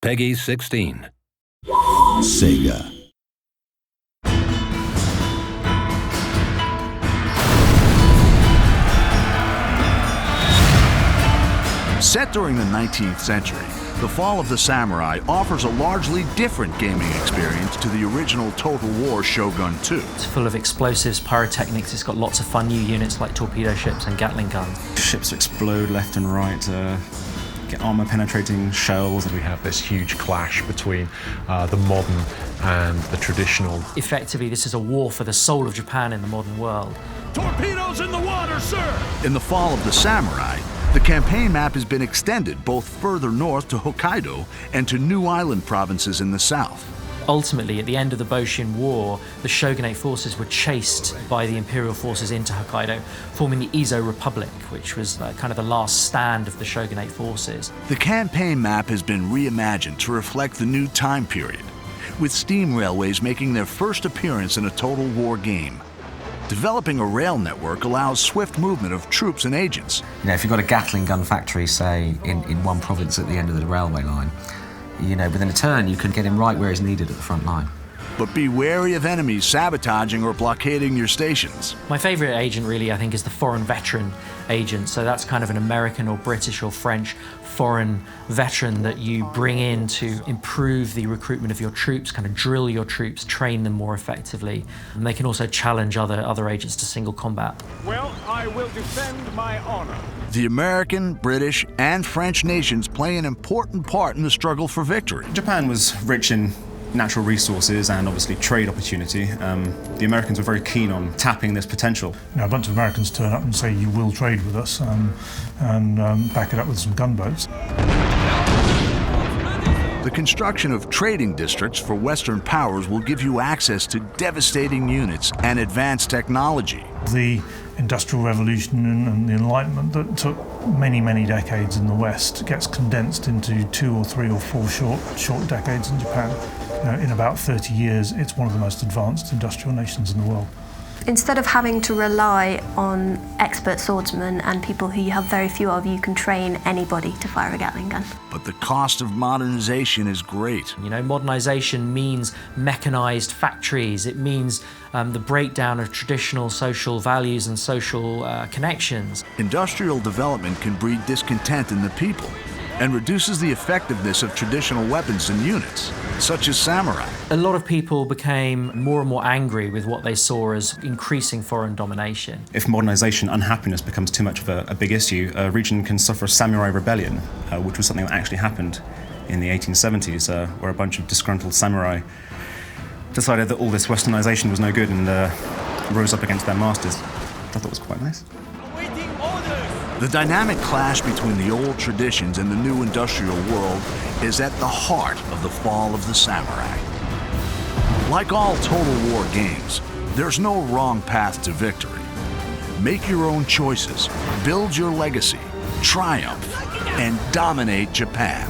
Peggy 16. Sega. Set during the 19th century, The Fall of the Samurai offers a largely different gaming experience to the original Total War Shogun 2. It's full of explosives, pyrotechnics. It's got lots of fun new units like torpedo ships and Gatling guns. Ships explode left and right, get armor-penetrating shells. We have this huge clash between the modern and the traditional. Effectively, this is a war for the soul of Japan in the modern world. Torpedoes in the water, sir! In The Fall of the Samurai, the campaign map has been extended both further north to Hokkaido and to new island provinces in the south. Ultimately, at the end of the Boshin War, the shogunate forces were chased by the imperial forces into Hokkaido, forming the Izo Republic, which was kind of the last stand of the shogunate forces. The campaign map has been reimagined to reflect the new time period, with steam railways making their first appearance in a Total War game. Developing a rail network allows swift movement of troops and agents. You know, if you've got a Gatling gun factory, say, in one province at the end of the railway line, you know, within a turn, you can get him right where he's needed at the front line. But be wary of enemies sabotaging or blockading your stations. My favourite agent, really, I think, is the foreign veteran agent. So that's kind of an American or British or French foreign veteran that you bring in to improve the recruitment of your troops, kind of drill your troops, train them more effectively. And they can also challenge other agents to single combat. Well, I will defend my honor. The American, British, and French nations play an important part in the struggle for victory. Japan was rich in natural resources and obviously trade opportunity. The Americans were very keen on tapping this potential. You know, a bunch of Americans turn up and say, you will trade with us, and back it up with some gunboats. The construction of trading districts for Western powers will give you access to devastating units and advanced technology. The Industrial Revolution and the Enlightenment that took many, many decades in the West gets condensed into 2 or 3 or 4 short decades in Japan. You know, in about 30 years, it's one of the most advanced industrial nations in the world. Instead of having to rely on expert swordsmen and people who you have very few of, you can train anybody to fire a Gatling gun. But the cost of modernization is great. You know, modernization means mechanized factories. It means the breakdown of traditional social values and social connections. Industrial development can breed discontent in the people and reduces the effectiveness of traditional weapons and units, such as samurai. A lot of people became more and more angry with what they saw as increasing foreign domination. If modernization, unhappiness becomes too much of a big issue, a region can suffer a samurai rebellion, which was something that actually happened in the 1870s, where a bunch of disgruntled samurai decided that all this westernization was no good and rose up against their masters. I thought it was quite nice. The dynamic clash between the old traditions and the new industrial world is at the heart of the Fall of the Samurai. Like all Total War games, there's no wrong path to victory. Make your own choices, build your legacy, triumph, and dominate Japan.